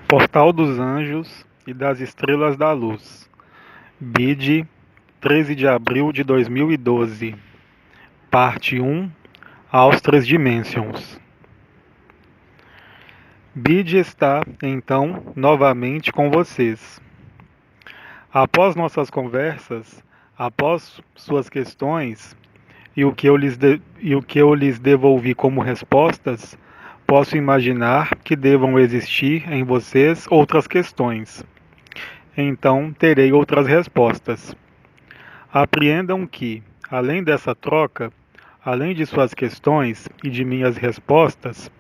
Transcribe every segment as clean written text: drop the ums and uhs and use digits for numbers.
Portal dos Anjos e das Estrelas da Luz. BID, 13 de abril de 2012. Parte 1. Austras Dimensions. BID está, então, novamente com vocês. Após nossas conversas, após suas questões e o que eu lhes devolvi como respostas, posso imaginar que devam existir em vocês outras questões. Então terei outras respostas. Apreendam que, além dessa troca, além de suas questões e de minhas respostas,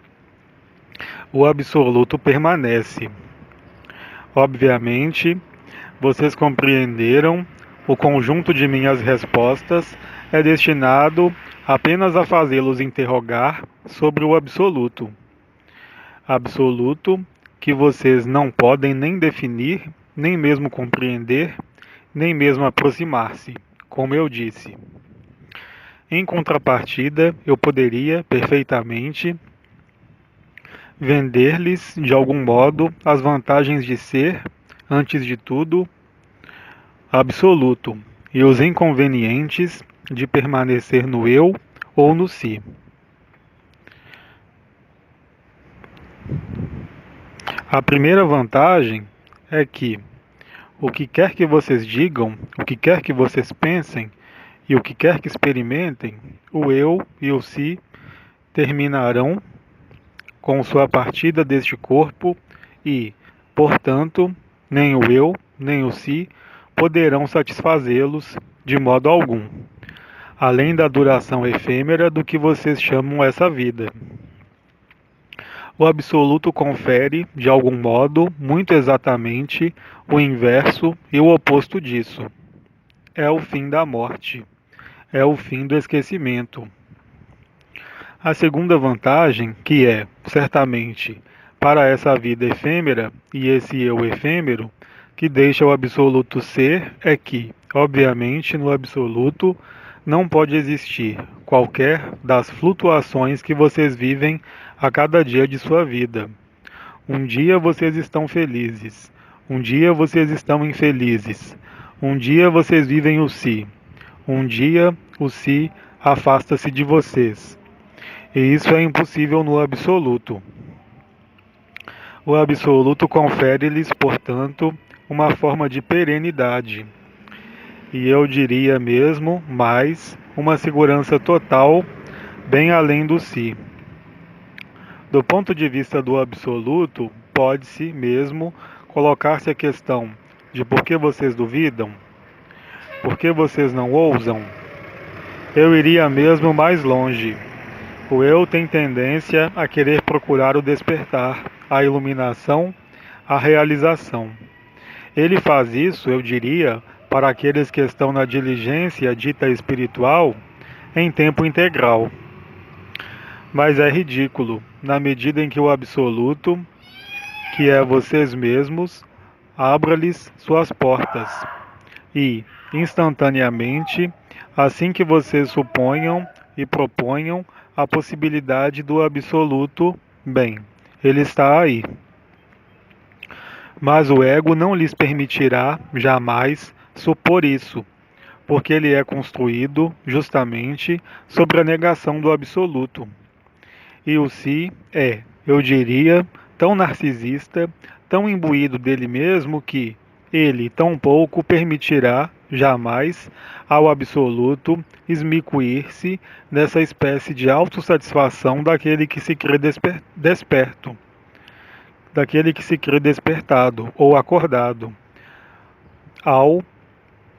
o absoluto permanece. Obviamente, vocês compreenderam, o conjunto de minhas respostas é destinado apenas a fazê-los interrogar sobre o absoluto. Absoluto que vocês não podem nem definir, nem mesmo compreender, nem mesmo aproximar-se, como eu disse. Em contrapartida, eu poderia perfeitamente vender-lhes, de algum modo, as vantagens de ser, antes de tudo, absoluto, e os inconvenientes de permanecer no eu ou no si. A primeira vantagem é que o que quer que vocês digam, o que quer que vocês pensem e o que quer que experimentem, o eu e o si terminarão com sua partida deste corpo e, portanto, nem o eu, nem o si poderão satisfazê-los de modo algum, além da duração efêmera do que vocês chamam essa vida. O absoluto confere, de algum modo, muito exatamente, o inverso e o oposto disso. É o fim da morte. É o fim do esquecimento. A segunda vantagem, que é, certamente, para essa vida efêmera e esse eu efêmero, que deixa o absoluto ser, é que, obviamente, no absoluto não pode existir qualquer das flutuações que vocês vivem a cada dia de sua vida. Um dia vocês estão felizes, um dia vocês estão infelizes, um dia vocês vivem o si, um dia o si afasta-se de vocês. E isso é impossível no absoluto. O absoluto confere-lhes, portanto, uma forma de perenidade. E eu diria mesmo, mais, uma segurança total, bem além do si. Do ponto de vista do absoluto, pode-se mesmo colocar-se a questão de por que vocês duvidam? Por que vocês não ousam? Eu iria mesmo mais longe. O eu tem tendência a querer procurar o despertar, a iluminação, a realização. Ele faz isso, eu diria, para aqueles que estão na diligência dita espiritual, em tempo integral. Mas é ridículo, na medida em que o absoluto, que é vocês mesmos, abra-lhes suas portas. E, instantaneamente, assim que vocês suponham e proponham a possibilidade do absoluto, bem, ele está aí. Mas o ego não lhes permitirá jamais supor isso, porque ele é construído justamente sobre a negação do absoluto. E o si é, eu diria, tão narcisista, tão imbuído dele mesmo que ele tampouco permitirá jamais ao absoluto esmicuir-se nessa espécie de autossatisfação daquele que se crê desperto, daquele que se crê despertado ou acordado, ao,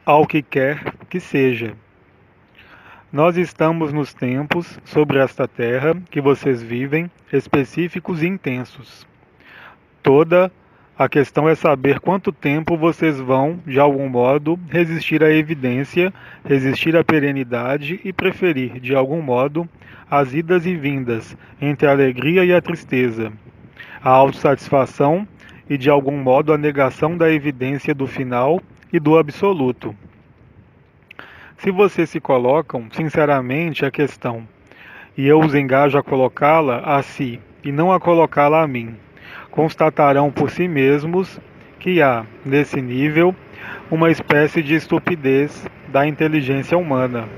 ao que quer que seja. Nós estamos nos tempos, sobre esta terra, que vocês vivem, específicos e intensos. Toda a questão é saber quanto tempo vocês vão, de algum modo, resistir à evidência, resistir à perenidade e preferir, de algum modo, as idas e vindas entre a alegria e a tristeza, a autossatisfação e, de algum modo, a negação da evidência do final e do absoluto. Se vocês se colocam sinceramente a questão, e eu os engajo a colocá-la a si, e não a colocá-la a mim, constatarão por si mesmos que há, nesse nível, uma espécie de estupidez da inteligência humana,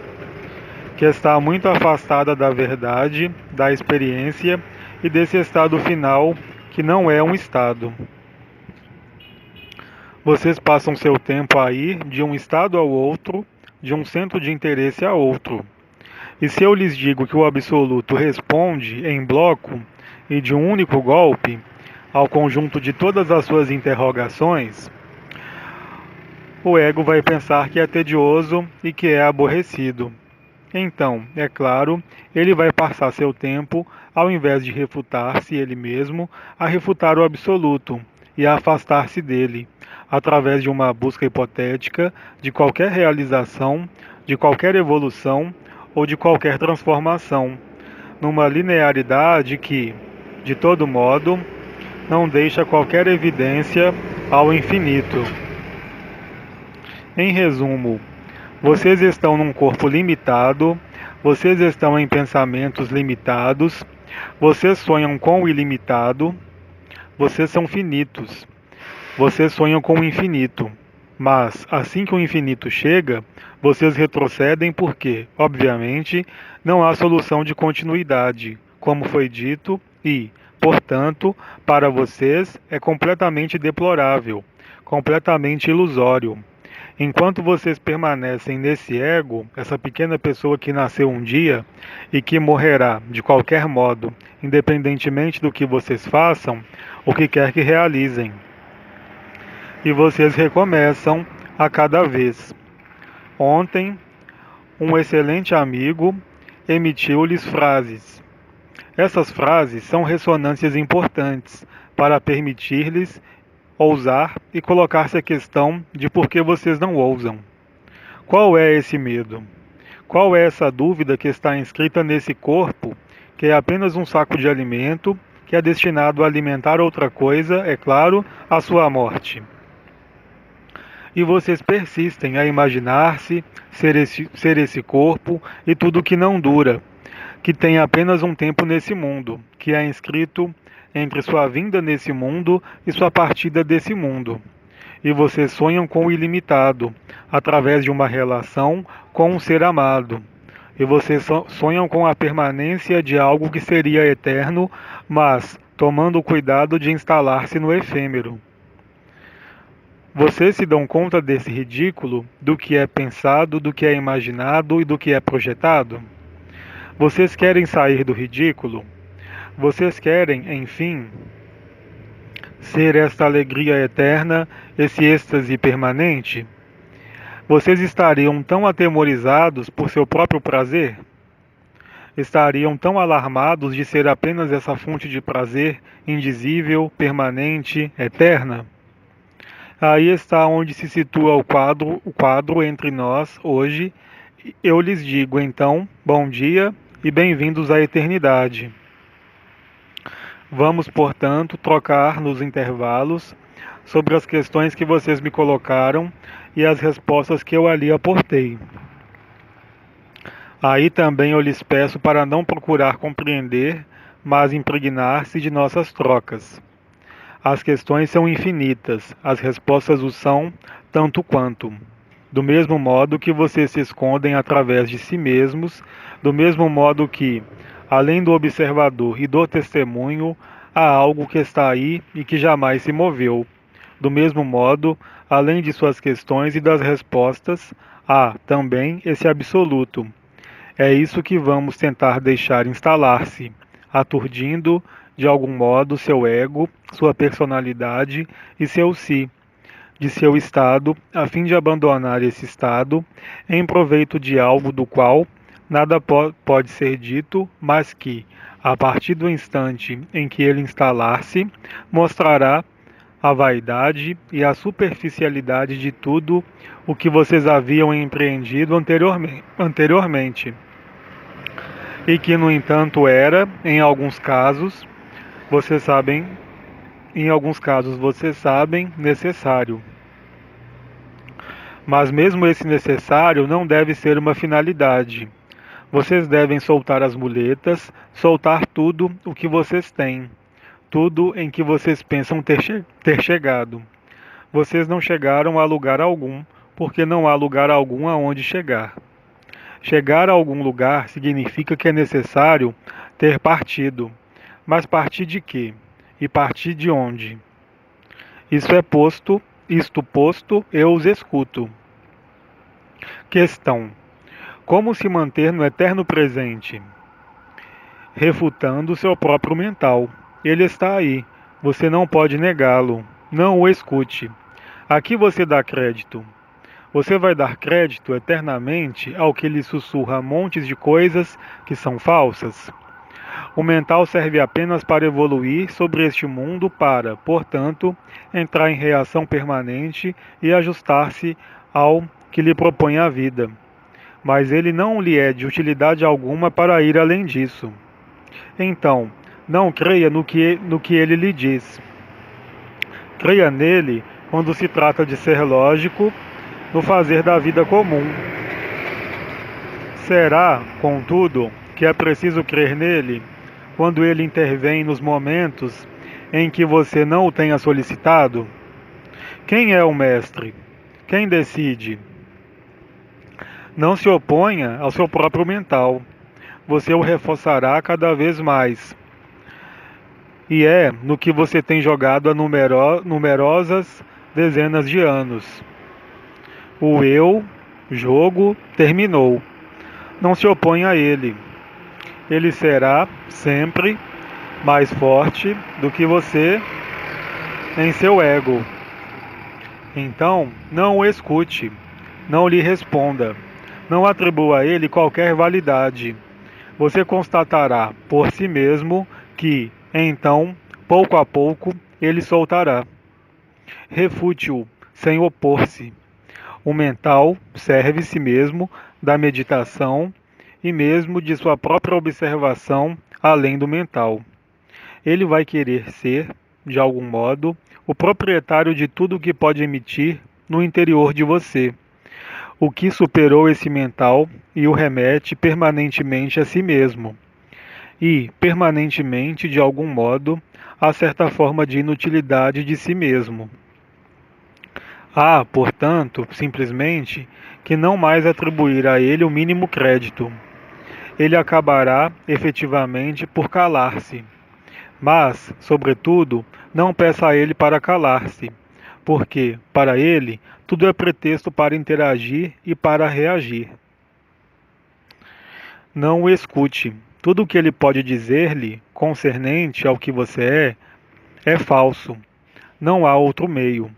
que está muito afastada da verdade, da experiência e desse estado final que não é um estado. Vocês passam seu tempo a ir de um estado ao outro, de um centro de interesse a outro. E se eu lhes digo que o absoluto responde em bloco e de um único golpe ao conjunto de todas as suas interrogações, o ego vai pensar que é tedioso e que é aborrecido. Então, é claro, ele vai passar seu tempo, ao invés de refutar-se ele mesmo, a refutar o absoluto e a afastar-se dele, através de uma busca hipotética de qualquer realização, de qualquer evolução ou de qualquer transformação, numa linearidade que, de todo modo, não deixa qualquer evidência ao infinito. Em resumo, vocês estão num corpo limitado, vocês estão em pensamentos limitados, vocês sonham com o ilimitado, vocês são finitos, vocês sonham com o infinito. Mas, assim que o infinito chega, vocês retrocedem porque, obviamente, não há solução de continuidade, como foi dito, e, portanto, para vocês é completamente deplorável, completamente ilusório. Enquanto vocês permanecem nesse ego, essa pequena pessoa que nasceu um dia e que morrerá de qualquer modo, independentemente do que vocês façam, o que quer que realizem. E vocês recomeçam a cada vez. Ontem, um excelente amigo emitiu-lhes frases. Essas frases são ressonâncias importantes para permitir-lhes ousar e colocar-se a questão de por que vocês não ousam. Qual é esse medo? Qual é essa dúvida que está inscrita nesse corpo, que é apenas um saco de alimento, que é destinado a alimentar outra coisa, é claro, a sua morte? E vocês persistem a imaginar-se ser esse corpo e tudo que não dura, que tem apenas um tempo nesse mundo, que é inscrito entre sua vinda nesse mundo e sua partida desse mundo. E vocês sonham com o ilimitado, através de uma relação com um ser amado. E vocês sonham com a permanência de algo que seria eterno, mas tomando o cuidado de instalar-se no efêmero. Vocês se dão conta desse ridículo, do que é pensado, do que é imaginado e do que é projetado? Vocês querem sair do ridículo? Vocês querem, enfim, ser esta alegria eterna, esse êxtase permanente? Vocês estariam tão atemorizados por seu próprio prazer? Estariam tão alarmados de ser apenas essa fonte de prazer indizível, permanente, eterna? Aí está onde se situa o quadro entre nós hoje. Eu lhes digo então, bom dia e bem-vindos à eternidade. Vamos, portanto, trocar nos intervalos sobre as questões que vocês me colocaram e as respostas que eu ali aportei. Aí também eu lhes peço para não procurar compreender, mas impregnar-se de nossas trocas. As questões são infinitas, as respostas o são tanto quanto. Do mesmo modo que vocês se escondem através de si mesmos, do mesmo modo que, além do observador e do testemunho, há algo que está aí e que jamais se moveu. Do mesmo modo, além de suas questões e das respostas, há também esse absoluto. É isso que vamos tentar deixar instalar-se, aturdindo, de algum modo, seu ego, sua personalidade e seu si, de seu estado, a fim de abandonar esse estado em proveito de algo do qual nada pode ser dito, mas que, a partir do instante em que ele instalar-se, mostrará a vaidade e a superficialidade de tudo o que vocês haviam empreendido anteriormente. E que, no entanto, era, em alguns casos, vocês sabem, necessário. Mas mesmo esse necessário não deve ser uma finalidade. Vocês devem soltar as muletas, soltar tudo o que vocês têm, tudo em que vocês pensam ter chegado. Vocês não chegaram a lugar algum, porque não há lugar algum aonde chegar. Chegar a algum lugar significa que é necessário ter partido. Mas partir de quê? E partir de onde? Isto posto, eu os escuto. Questão: como se manter no eterno presente? Refutando seu próprio mental. Ele está aí. Você não pode negá-lo. Não o escute. A que você dá crédito? Você vai dar crédito eternamente ao que lhe sussurra montes de coisas que são falsas? O mental serve apenas para evoluir sobre este mundo para, portanto, entrar em reação permanente e ajustar-se ao que lhe propõe a vida. Mas ele não lhe é de utilidade alguma para ir além disso. Então, não creia no que ele lhe diz. Creia nele quando se trata de ser lógico no fazer da vida comum. Será, contudo, que é preciso crer nele quando ele intervém nos momentos em que você não o tenha solicitado? Quem é o mestre? Quem decide? Não se oponha ao seu próprio mental. Você o reforçará cada vez mais. E é no que você tem jogado há numerosas dezenas de anos. O eu, jogo, terminou. Não se oponha a ele. Ele será sempre mais forte do que você em seu ego. Então, não o escute, não lhe responda, não atribua a ele qualquer validade. Você constatará por si mesmo que, então, pouco a pouco, ele soltará. Refute-o sem opor-se. O mental serve-se mesmo da meditação e mesmo de sua própria observação além do mental. Ele vai querer ser, de algum modo, o proprietário de tudo que pode emitir no interior de você, o que superou esse mental e o remete permanentemente a si mesmo, e, permanentemente, de algum modo, a certa forma de inutilidade de si mesmo. Há, portanto, simplesmente, que não mais atribuir a ele o mínimo crédito. Ele acabará, efetivamente, por calar-se. Mas, sobretudo, não peça a ele para calar-se, porque, para ele, tudo é pretexto para interagir e para reagir. Não o escute. Tudo o que ele pode dizer-lhe, concernente ao que você é falso. Não há outro meio.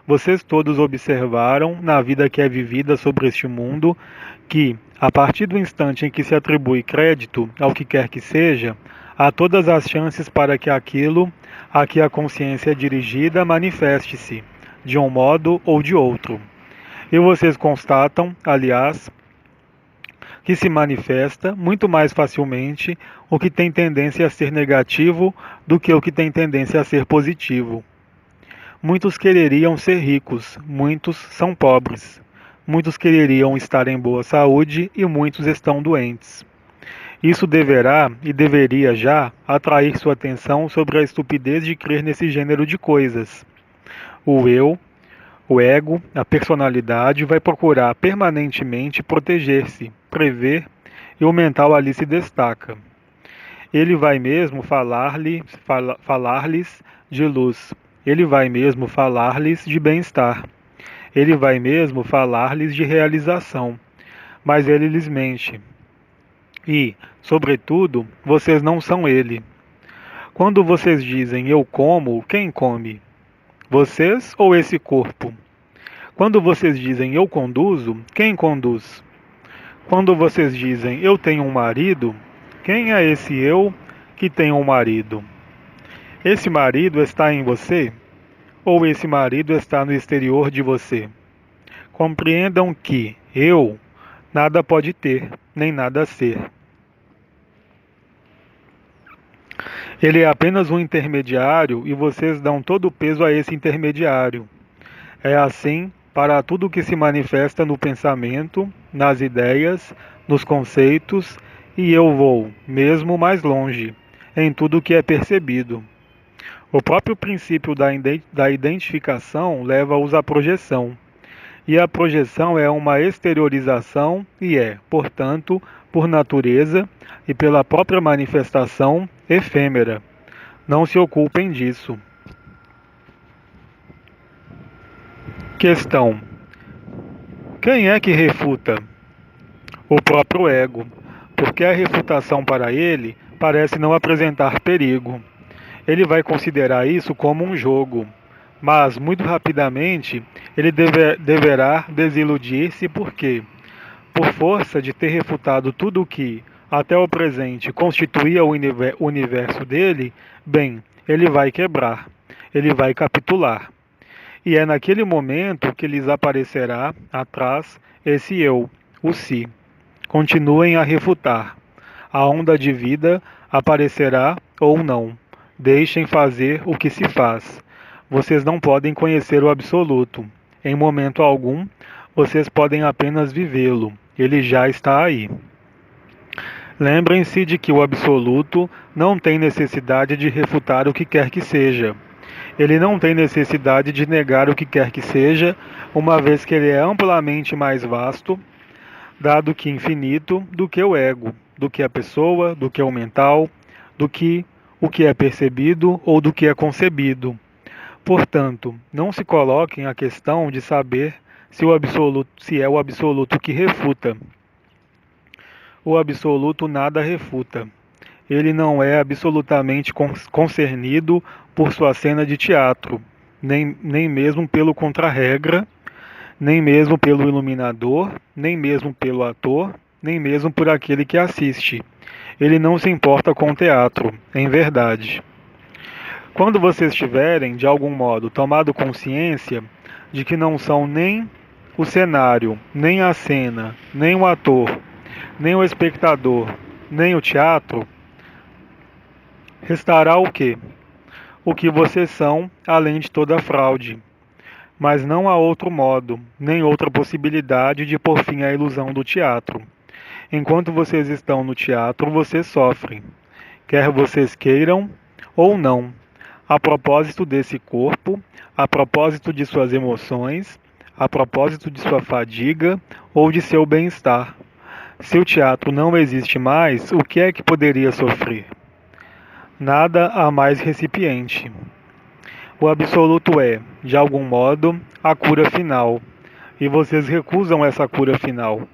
Vocês todos observaram, na vida que é vivida sobre este mundo, que, a partir do instante em que se atribui crédito ao que quer que seja, há todas as chances para que aquilo a que a consciência é dirigida manifeste-se, de um modo ou de outro. E vocês constatam, aliás, que se manifesta muito mais facilmente o que tem tendência a ser negativo do que o que tem tendência a ser positivo. Muitos quereriam ser ricos, muitos são pobres. Muitos quereriam estar em boa saúde e muitos estão doentes. Isso deverá e deveria já atrair sua atenção sobre a estupidez de crer nesse gênero de coisas. O eu, o ego, a personalidade vai procurar permanentemente proteger-se, prever, e o mental ali se destaca. Ele vai mesmo falar-lhes de luz. Ele vai mesmo falar-lhes de bem-estar. Ele vai mesmo falar-lhes de realização. Mas ele lhes mente. E, sobretudo, vocês não são ele. Quando vocês dizem eu como, quem come? Vocês ou esse corpo? Quando vocês dizem eu conduzo, quem conduz? Quando vocês dizem eu tenho um marido, quem é esse eu que tem um marido? Esse marido está em você? Ou esse marido está no exterior de você? Compreendam que eu nada pode ter, nem nada ser. Ele é apenas um intermediário e vocês dão todo o peso a esse intermediário. É assim para tudo que se manifesta no pensamento, nas ideias, nos conceitos, e eu vou, mesmo mais longe, em tudo que é percebido. O próprio princípio da identificação leva-os à projeção, e a projeção é uma exteriorização e é, portanto, por natureza e pela própria manifestação, efêmera. Não se ocupem disso. Questão: quem é que refuta? O próprio ego, porque a refutação para ele parece não apresentar perigo. Ele vai considerar isso como um jogo, mas muito rapidamente ele deverá desiludir-se porque, por força de ter refutado tudo o que, até o presente, constituía o universo dele, bem, ele vai quebrar, ele vai capitular. E é naquele momento que lhes aparecerá atrás esse eu, o si. Continuem a refutar. A onda de vida aparecerá ou não. Deixem fazer o que se faz. Vocês não podem conhecer o absoluto. Em momento algum, vocês podem apenas vivê-lo. Ele já está aí. Lembrem-se de que o absoluto não tem necessidade de refutar o que quer que seja. Ele não tem necessidade de negar o que quer que seja, uma vez que ele é amplamente mais vasto, dado que infinito, do que o ego, do que a pessoa, do que o mental, do que o que é percebido ou do que é concebido. Portanto, não se coloquem a questão de saber se é o absoluto que refuta. O absoluto nada refuta. Ele não é absolutamente concernido por sua cena de teatro, nem mesmo pelo contra-regra, nem mesmo pelo iluminador, nem mesmo pelo ator, nem mesmo por aquele que assiste. Ele não se importa com o teatro, em verdade. Quando vocês tiverem, de algum modo, tomado consciência de que não são nem o cenário, nem a cena, nem o ator, nem o espectador, nem o teatro, restará o quê? O que vocês são, além de toda fraude. Mas não há outro modo, nem outra possibilidade de pôr fim à ilusão do teatro. Enquanto vocês estão no teatro, vocês sofrem, quer vocês queiram ou não, a propósito desse corpo, a propósito de suas emoções, a propósito de sua fadiga ou de seu bem-estar. Se o teatro não existe mais, o que é que poderia sofrer? Nada há mais recipiente. O absoluto é, de algum modo, a cura final, e vocês recusam essa cura final.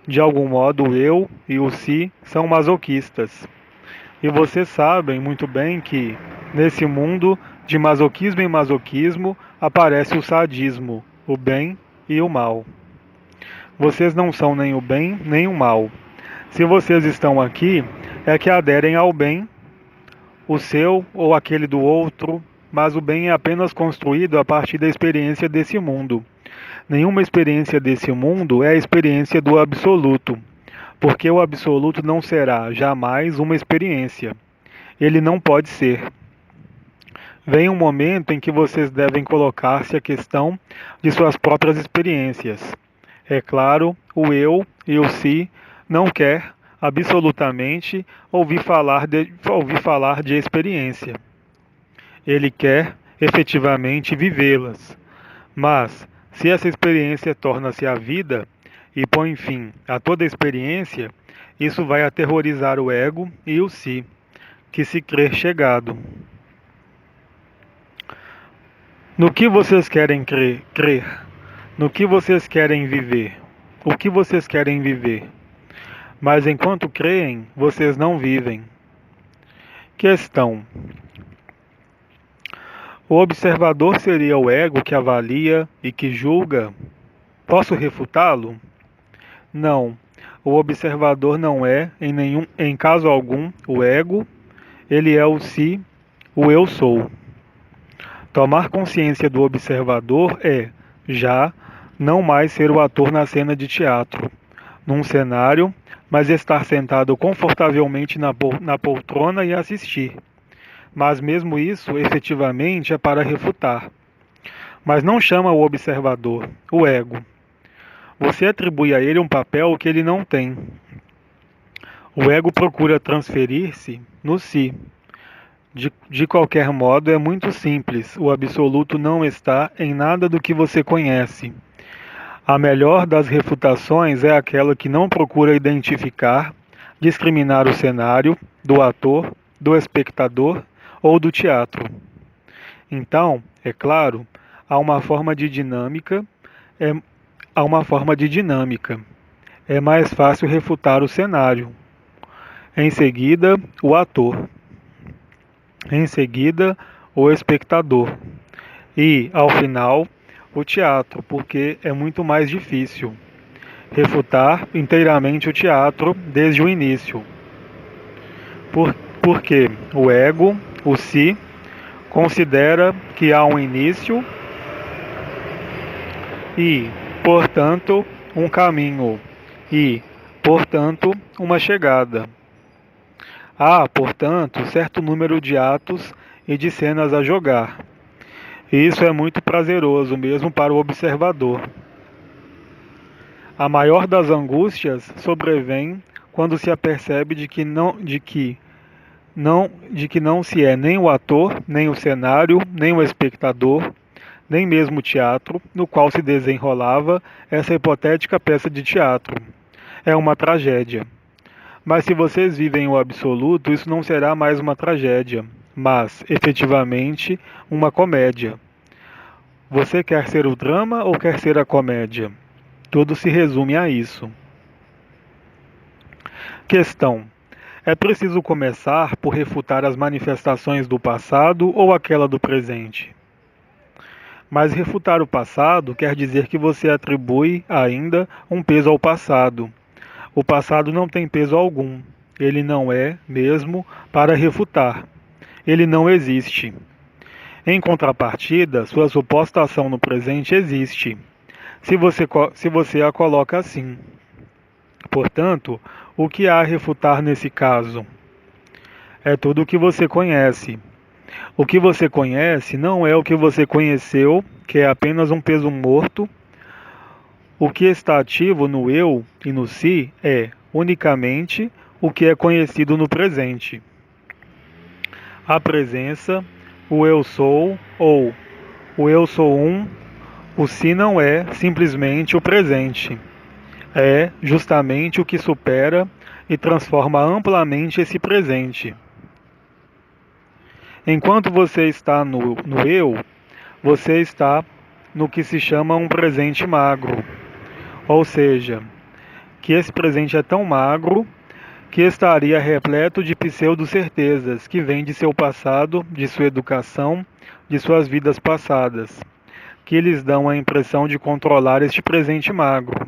De algum modo, o eu e o si são masoquistas. E vocês sabem muito bem que, nesse mundo, de masoquismo em masoquismo, aparece o sadismo, o bem e o mal. Vocês não são nem o bem nem o mal. Se vocês estão aqui, é que aderem ao bem, o seu ou aquele do outro, mas o bem é apenas construído a partir da experiência desse mundo. Nenhuma experiência desse mundo é a experiência do absoluto, porque o absoluto não será jamais uma experiência. Ele não pode ser. Vem um momento em que vocês devem colocar-se a questão de suas próprias experiências. É claro, o eu e o si não quer absolutamente ouvir falar de experiência. Ele quer efetivamente vivê-las. Mas, se essa experiência torna-se a vida e põe fim a toda experiência, isso vai aterrorizar o ego e o si, que se crer chegado. No que vocês querem crer? No que vocês querem viver? O que vocês querem viver? Mas enquanto creem, vocês não vivem. Questão: o observador seria o ego que avalia e que julga? Posso refutá-lo? Não. O observador não é, em caso algum, o ego. Ele é o si, o eu sou. Tomar consciência do observador é, já, não mais ser o ator na cena de teatro, num cenário, mas estar sentado confortavelmente na poltrona e assistir. Mas mesmo isso, efetivamente, é para refutar. Mas não chama o observador, o ego. Você atribui a ele um papel que ele não tem. O ego procura transferir-se no si. De qualquer modo, é muito simples. O absoluto não está em nada do que você conhece. A melhor das refutações é aquela que não procura identificar, discriminar o cenário do ator, do espectador ou do teatro. Então, é claro, há uma forma de dinâmica, é, há uma forma de dinâmica. É mais fácil refutar o cenário. Em seguida, o ator. Em seguida, o espectador. E, ao final, o teatro, porque é muito mais difícil refutar inteiramente o teatro desde o início. Porque o ego, o si, considera que há um início e, portanto, um caminho e, portanto, uma chegada. Há, portanto, certo número de atos e de cenas a jogar. E isso é muito prazeroso mesmo para o observador. A maior das angústias sobrevém quando se apercebe de que não se é nem o ator, nem o cenário, nem o espectador, nem mesmo o teatro no qual se desenrolava essa hipotética peça de teatro. É uma tragédia. Mas se vocês vivem o absoluto, isso não será mais uma tragédia, mas, efetivamente, uma comédia. Você quer ser o drama ou quer ser a comédia? Tudo se resume a isso. Questão: é preciso começar por refutar as manifestações do passado ou aquela do presente? Mas refutar o passado quer dizer que você atribui ainda um peso ao passado. O passado não tem peso algum. Ele não é, mesmo, para refutar. Ele não existe. Em contrapartida, sua suposta ação no presente existe, se você a coloca assim. Portanto, o que há a refutar nesse caso? É tudo o que você conhece. O que você conhece não é o que você conheceu, que é apenas um peso morto. O que está ativo no eu e no si é, unicamente, o que é conhecido no presente. A presença, o eu sou ou o eu sou um, o si não é simplesmente o presente. É justamente o que supera e transforma amplamente esse presente. Enquanto você está no eu, você está no que se chama um presente magro. Ou seja, que esse presente é tão magro que estaria repleto de pseudo-certezas que vêm de seu passado, de sua educação, de suas vidas passadas, que lhes dão a impressão de controlar este presente magro.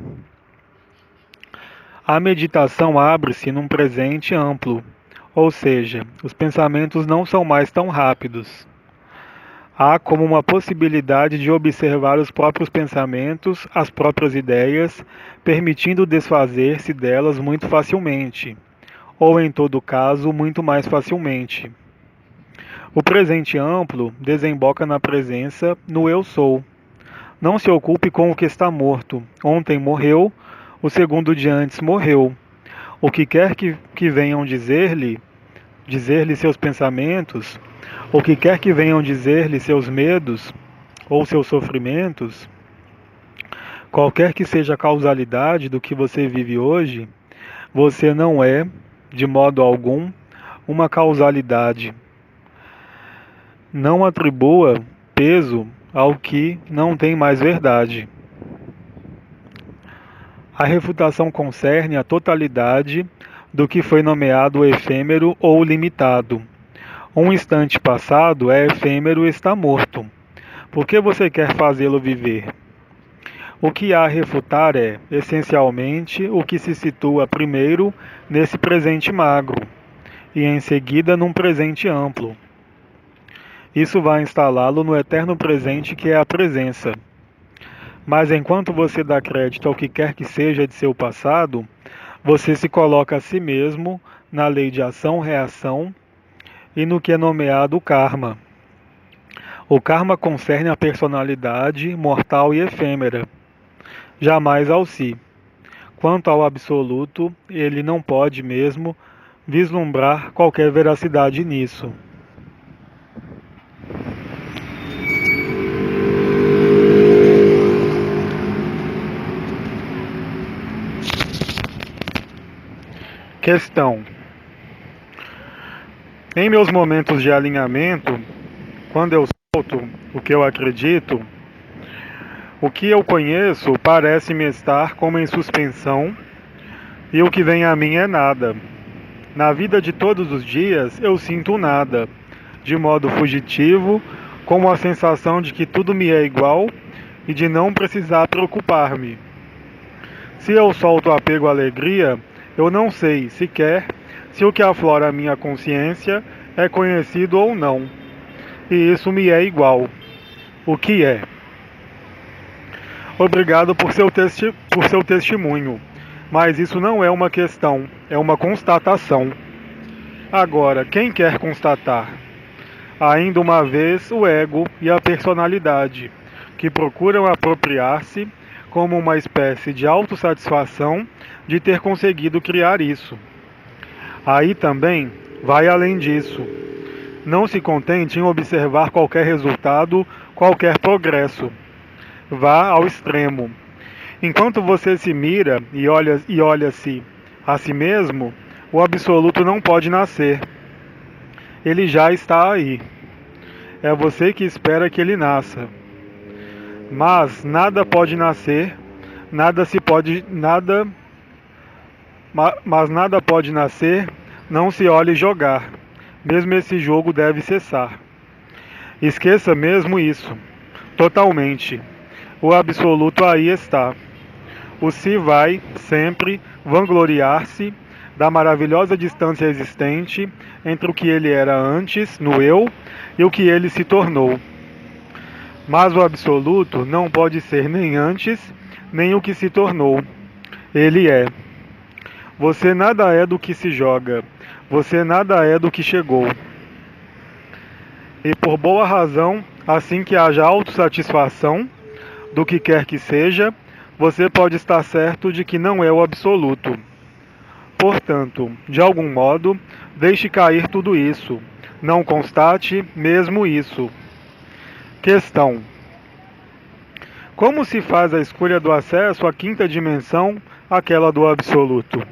A meditação abre-se num presente amplo, ou seja, os pensamentos não são mais tão rápidos. Há como uma possibilidade de observar os próprios pensamentos, as próprias ideias, permitindo desfazer-se delas muito facilmente, ou em todo caso, muito mais facilmente. O presente amplo desemboca na presença, no eu sou. Não se ocupe com o que está morto. Ontem morreu, o segundo de antes morreu. O que quer que venham dizer-lhe seus pensamentos, o que quer que venham dizer-lhe seus medos ou seus sofrimentos, qualquer que seja a causalidade do que você vive hoje, você não é, de modo algum, uma causalidade. Não atribua peso ao que não tem mais verdade. A refutação concerne a totalidade do que foi nomeado efêmero ou limitado. Um instante passado é efêmero e está morto. Por que você quer fazê-lo viver? O que há a refutar é, essencialmente, o que se situa primeiro nesse presente magro e em seguida num presente amplo. Isso vai instalá-lo no eterno presente que é a presença. Mas enquanto você dá crédito ao que quer que seja de seu passado, você se coloca a si mesmo na lei de ação-reação e no que é nomeado o karma. O karma concerne a personalidade mortal e efêmera, jamais ao si. Quanto ao absoluto, ele não pode mesmo vislumbrar qualquer veracidade nisso. Questão: em meus momentos de alinhamento, quando eu solto o que eu acredito, o que eu conheço parece-me estar como em suspensão e o que vem a mim é nada. Na vida de todos os dias eu sinto nada, de modo fugitivo, como a sensação de que tudo me é igual e de não precisar preocupar-me. Se eu solto apego à alegria, eu não sei sequer se o que aflora a minha consciência é conhecido ou não, e isso me é igual. O que é? Obrigado por seu testemunho, mas isso não é uma questão, é uma constatação. Agora, quem quer constatar? Ainda uma vez o ego e a personalidade, que procuram apropriar-se como uma espécie de autossatisfação de ter conseguido criar isso. Aí também vai além disso. Não se contente em observar qualquer resultado, qualquer progresso. Vá ao extremo. Enquanto você se mira e olha-se a si mesmo, o absoluto não pode nascer. Ele já está aí. É você que espera que ele nasça. Mas nada pode nascer, mas nada pode nascer, não se olhe jogar. Mesmo esse jogo deve cessar. Esqueça mesmo isso. Totalmente. O absoluto aí está. O si vai, sempre, vangloriar-se da maravilhosa distância existente entre o que ele era antes, no eu, e o que ele se tornou. Mas o absoluto não pode ser nem antes, nem o que se tornou. Ele é. Você nada é do que se joga, você nada é do que chegou. E por boa razão, assim que haja autossatisfação, do que quer que seja, você pode estar certo de que não é o absoluto. Portanto, de algum modo, deixe cair tudo isso. Não constate mesmo isso. Questão: como se faz a escolha do acesso à quinta dimensão, aquela do absoluto?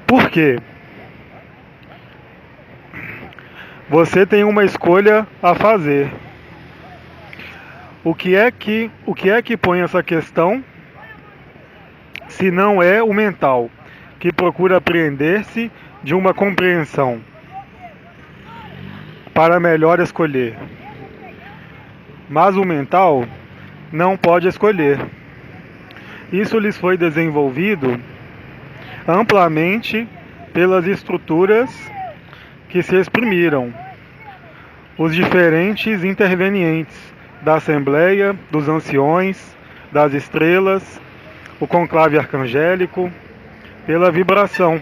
Por quê? Você tem uma escolha a fazer. O que é que põe essa questão, se não é o mental, que procura apreender-se de uma compreensão para melhor escolher? Mas o mental não pode escolher. Isso lhes foi desenvolvido amplamente pelas estruturas que se exprimiram, os diferentes intervenientes da Assembleia, dos Anciões, das Estrelas, o conclave arcangélico, pela vibração.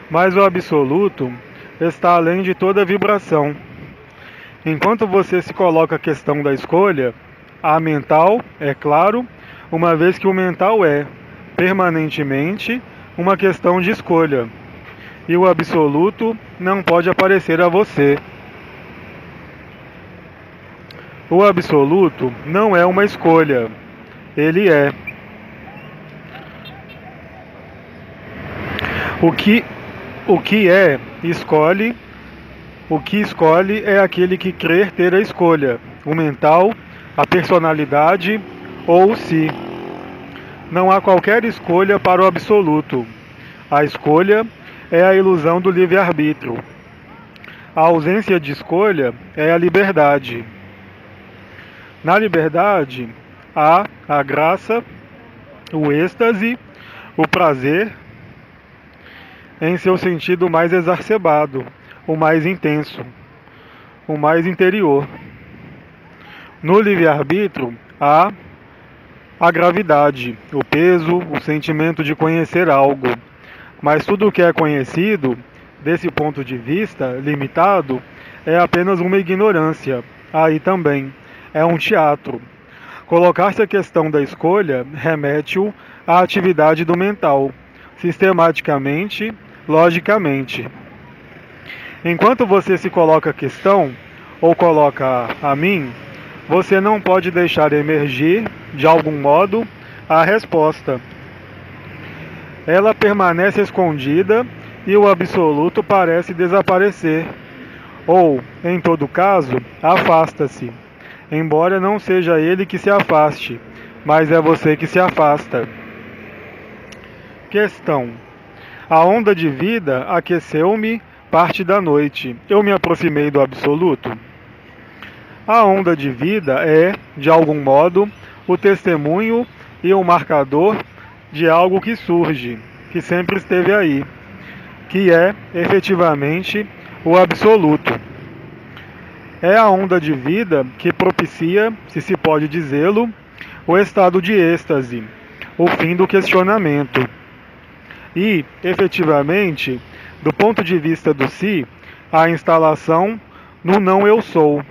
Mas o absoluto está além de toda vibração. Enquanto você se coloca a questão da escolha, a mental, é claro, uma vez que o mental é, permanentemente, uma questão de escolha. E o absoluto não pode aparecer a você. O absoluto não é uma escolha. Ele é. O que é, escolhe. O que escolhe é aquele que crer ter a escolha. O mental, a personalidade ou o si. Não há qualquer escolha para o absoluto. A escolha é a ilusão do livre-arbítrio. A ausência de escolha é a liberdade. Na liberdade há a graça, o êxtase, o prazer, em seu sentido mais exacerbado, o mais intenso, o mais interior. No livre-arbítrio há a gravidade, o peso, o sentimento de conhecer algo. Mas tudo o que é conhecido, desse ponto de vista limitado, é apenas uma ignorância. Aí também é um teatro. Colocar-se a questão da escolha remete-o à atividade do mental, sistematicamente, logicamente. Enquanto você se coloca a questão, ou coloca a mim, você não pode deixar emergir de algum modo, a resposta. Ela permanece escondida e o absoluto parece desaparecer, ou, em todo caso, afasta-se, embora não seja ele que se afaste, mas é você que se afasta. Questão: a onda de vida aqueceu-me parte da noite. Eu me aproximei do absoluto? A onda de vida é, de algum modo, o testemunho e o marcador de algo que surge, que sempre esteve aí, que é, efetivamente, o absoluto. É a onda de vida que propicia, se pode dizê-lo, o estado de êxtase, o fim do questionamento. E, efetivamente, do ponto de vista do si, a instalação no não eu sou,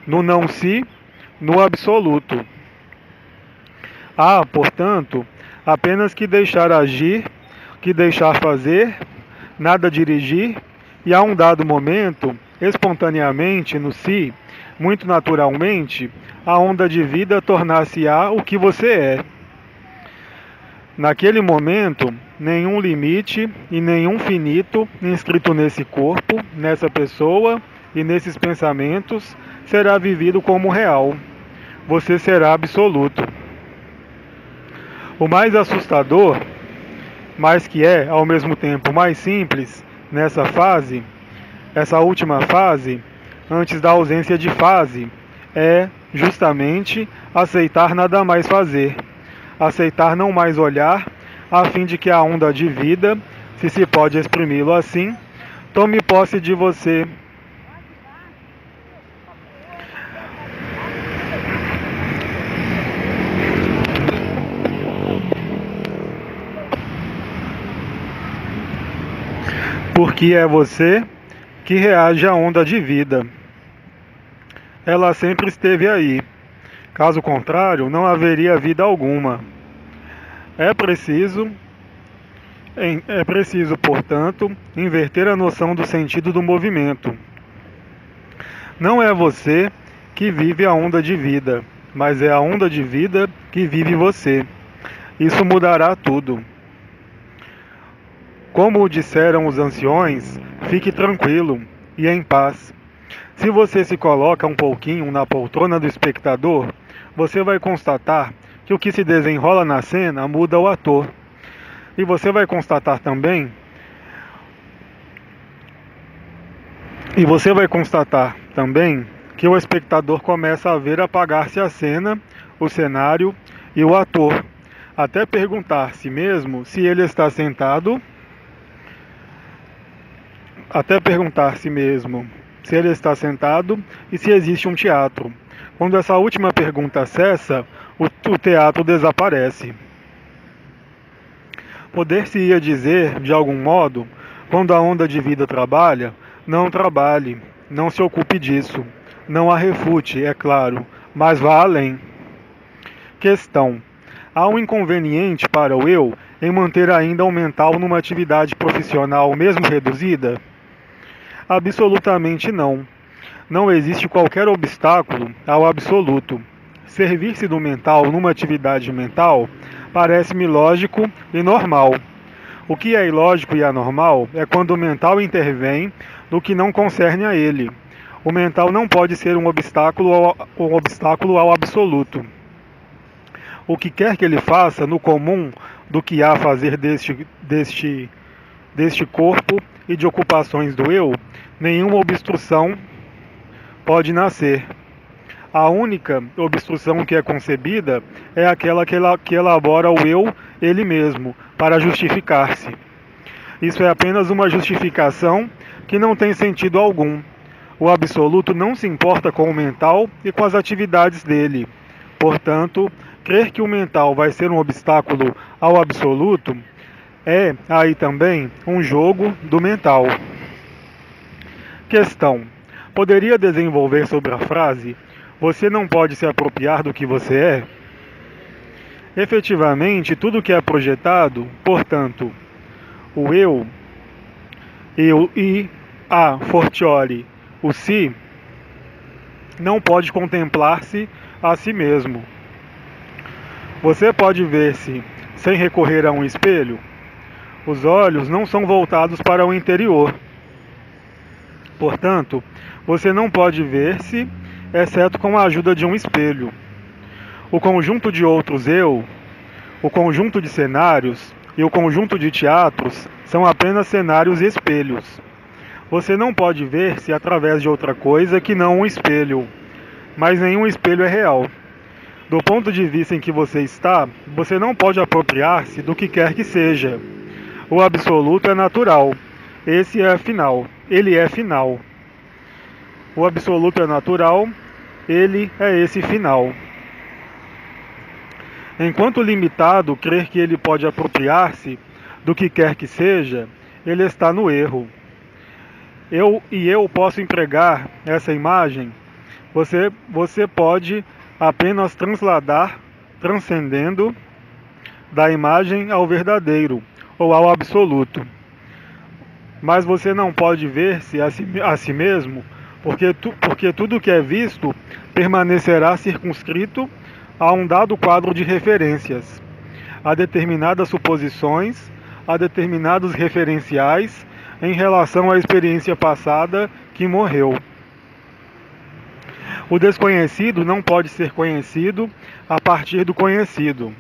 no não si, no absoluto. Há, portanto, apenas que deixar agir, que deixar fazer, nada dirigir, e a um dado momento, espontaneamente no si, muito naturalmente, a onda de vida tornar-se-á o que você é. Naquele momento, nenhum limite e nenhum finito inscrito nesse corpo, nessa pessoa e nesses pensamentos será vivido como real. Você será absoluto. O mais assustador, mas que é ao mesmo tempo mais simples nessa fase, essa última fase, antes da ausência de fase, é justamente aceitar nada mais fazer, aceitar não mais olhar, a fim de que a onda de vida, se pode exprimi-lo assim, tome posse de você. Porque é você que reage à onda de vida. Ela sempre esteve aí. Caso contrário, não haveria vida alguma. É preciso, portanto, inverter a noção do sentido do movimento. Não é você que vive a onda de vida, mas é a onda de vida que vive você. Isso mudará tudo. Como disseram os anciões, fique tranquilo e em paz. Se você se coloca um pouquinho na poltrona do espectador, você vai constatar que o que se desenrola na cena muda o ator. E você vai constatar também que o espectador começa a ver apagar-se a cena, o cenário e o ator, até perguntar-se mesmo se ele está sentado, e se existe um teatro. Quando essa última pergunta cessa, o teatro desaparece. Poder-se-ia dizer, de algum modo, quando a onda de vida trabalha, não trabalhe, não se ocupe disso, não a refute, é claro, mas vá além. Questão: há um inconveniente para o eu em manter ainda o mental numa atividade profissional mesmo reduzida? Absolutamente não. Não existe qualquer obstáculo ao absoluto. Servir-se do mental numa atividade mental parece-me lógico e normal. O que é ilógico e anormal é quando o mental intervém no que não concerne a ele. O mental não pode ser um obstáculo ao absoluto. O que quer que ele faça no comum do que há a fazer deste corpo e de ocupações do eu, nenhuma obstrução pode nascer. A única obstrução que é concebida é aquela que elabora o eu, ele mesmo, para justificar-se. Isso é apenas uma justificação que não tem sentido algum. O absoluto não se importa com o mental e com as atividades dele. Portanto, crer que o mental vai ser um obstáculo ao absoluto é, aí também, um jogo do mental. Questão: poderia desenvolver sobre a frase "você não pode se apropriar do que você é"? Efetivamente, tudo que é projetado, portanto, o eu e a fortiori, o si, não pode contemplar-se a si mesmo. Você pode ver-se sem recorrer a um espelho? Os olhos não são voltados para o interior. Portanto, você não pode ver-se, exceto com a ajuda de um espelho. O conjunto de outros eu, o conjunto de cenários e o conjunto de teatros são apenas cenários e espelhos. Você não pode ver-se através de outra coisa que não um espelho, mas nenhum espelho é real. Do ponto de vista em que você está, você não pode apropriar-se do que quer que seja. O absoluto é natural. Esse é final. Ele é final. O absoluto é natural. Ele é esse final. Enquanto limitado crer que ele pode apropriar-se do que quer que seja, ele está no erro. Eu posso empregar essa imagem. Você pode apenas transladar, transcendendo da imagem ao verdadeiro ou ao absoluto. Mas você não pode ver-se a si mesmo, porque tudo que é visto permanecerá circunscrito a um dado quadro de referências, a determinadas suposições, a determinados referenciais em relação à experiência passada que morreu. O desconhecido não pode ser conhecido a partir do conhecido.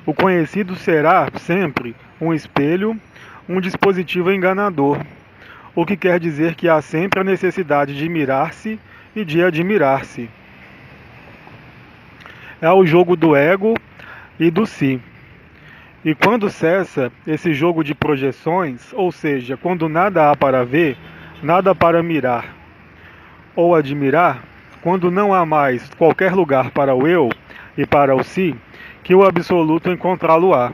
O conhecido será sempre um espelho, um dispositivo enganador, o que quer dizer que há sempre a necessidade de mirar-se e de admirar-se. É o jogo do ego e do si. E quando cessa esse jogo de projeções, ou seja, quando nada há para ver, nada para mirar ou admirar, quando não há mais qualquer lugar para o eu e para o si, que o absoluto encontrá-lo-á.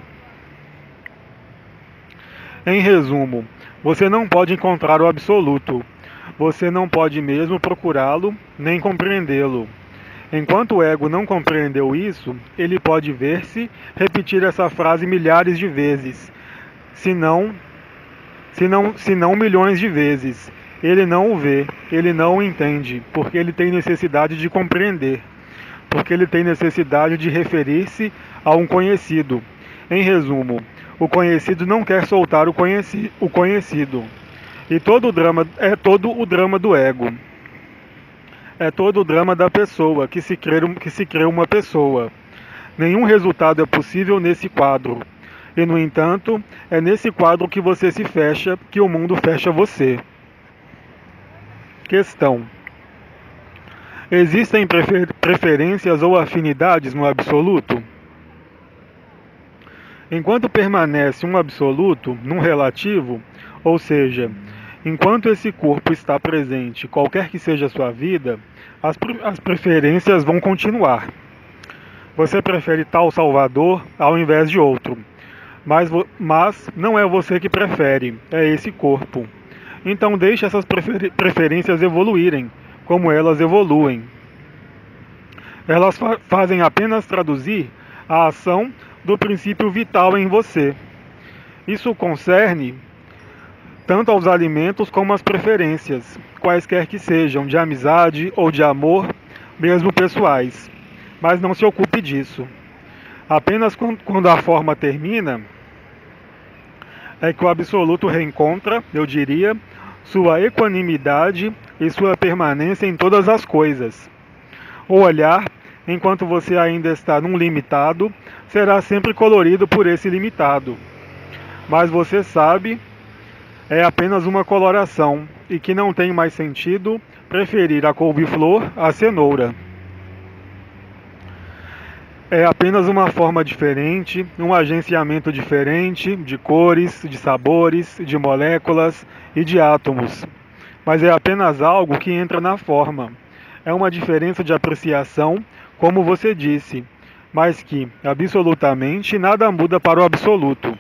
Em resumo, você não pode encontrar o absoluto. Você não pode mesmo procurá-lo, nem compreendê-lo. Enquanto o ego não compreendeu isso, ele pode ver-se repetir essa frase milhares de vezes, se não milhões de vezes. Ele não o vê, ele não o entende, porque ele tem necessidade de compreender, porque ele tem necessidade de referir-se a um conhecido. Em resumo, o conhecido não quer soltar o conhecido. E todo o drama do ego. É todo o drama da pessoa que se crê uma pessoa. Nenhum resultado é possível nesse quadro. E, no entanto, é nesse quadro que você se fecha, que o mundo fecha você. Questão: existem preferências ou afinidades no absoluto? Enquanto permanece um absoluto num relativo, ou seja, enquanto esse corpo está presente, qualquer que seja a sua vida, as preferências vão continuar. Você prefere tal Salvador ao invés de outro, mas não é você que prefere, é esse corpo. Então deixe essas preferências evoluírem, como elas evoluem. Elas fazem apenas traduzir a ação do princípio vital em você. Isso concerne tanto aos alimentos como às preferências, quaisquer que sejam, de amizade ou de amor, mesmo pessoais. Mas não se ocupe disso. Apenas quando a forma termina, é que o absoluto reencontra, eu diria, sua equanimidade e sua permanência em todas as coisas. O olhar, enquanto você ainda está num limitado, será sempre colorido por esse limitado. Mas você sabe, é apenas uma coloração e que não tem mais sentido preferir a couve-flor à cenoura. É apenas uma forma diferente, um agenciamento diferente de cores, de sabores, de moléculas e de átomos. Mas é apenas algo que entra na forma. É uma diferença de apreciação, como você disse, mas que, absolutamente, nada muda para o absoluto.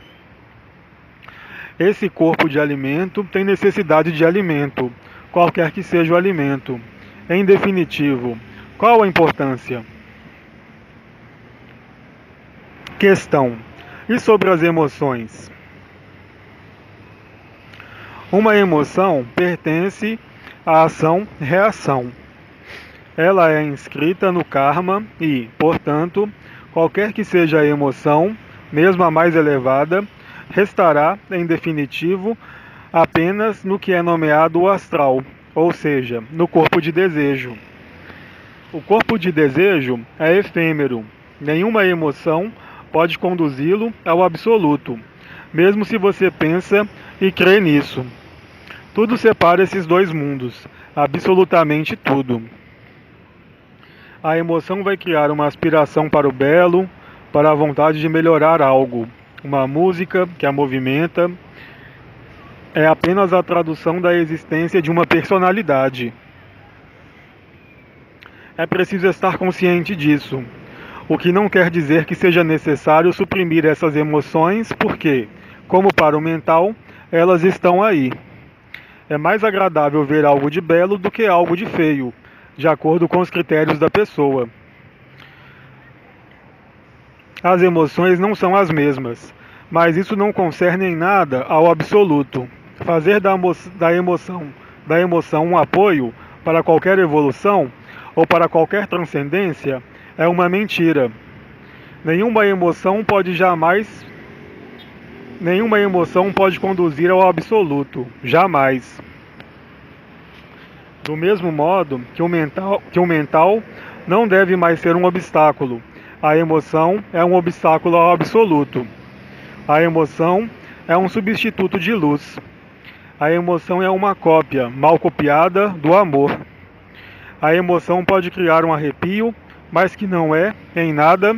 Esse corpo de alimento tem necessidade de alimento, qualquer que seja o alimento. Em definitivo, qual a importância? Questão: e sobre as emoções? Uma emoção pertence à ação-reação. Ela é inscrita no karma e, portanto, Qualquer que seja a emoção, mesmo a mais elevada, restará, em definitivo, apenas no que é nomeado o astral, ou seja, no corpo de desejo. O corpo de desejo é efêmero. Nenhuma emoção pode conduzi-lo ao absoluto, mesmo se você pensa e crê nisso. Tudo separa esses dois mundos, absolutamente tudo. A emoção vai criar uma aspiração para o belo, para a vontade de melhorar algo. Uma música que a movimenta é apenas a tradução da existência de uma personalidade. É preciso estar consciente disso, o que não quer dizer que seja necessário suprimir essas emoções, porque, como para o mental, elas estão aí. É mais agradável ver algo de belo do que algo de feio, de acordo com os critérios da pessoa. As emoções não são as mesmas, mas isso não concerne em nada ao absoluto. Fazer da emoção um apoio para qualquer evolução ou para qualquer transcendência é uma mentira. Nenhuma emoção pode conduzir ao absoluto, jamais. Do mesmo modo que o mental não deve mais ser um obstáculo. A emoção é um obstáculo ao absoluto. A emoção é um substituto de luz. A emoção é uma cópia, mal copiada, do amor. A emoção pode criar um arrepio, mas que não é, em nada,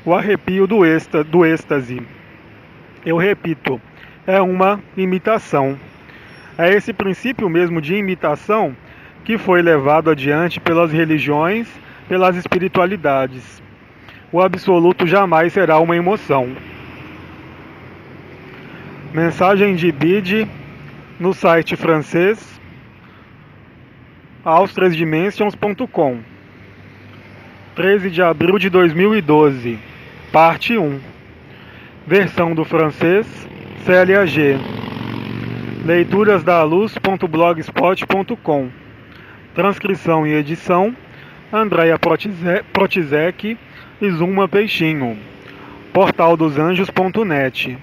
o arrepio do êxtase. Eu repito, é uma imitação. É esse princípio mesmo de imitação que foi levado adiante pelas religiões, pelas espiritualidades. O absoluto jamais será uma emoção. Mensagem de Bide no site francês austrasdimensions.com, 13 de abril de 2012, parte 1. Versão do francês, Célia G. leiturasdaluz.blogspot.com. Transcrição e edição, Andréia Protizek e Zuma Peixinho. portaldosanjos.net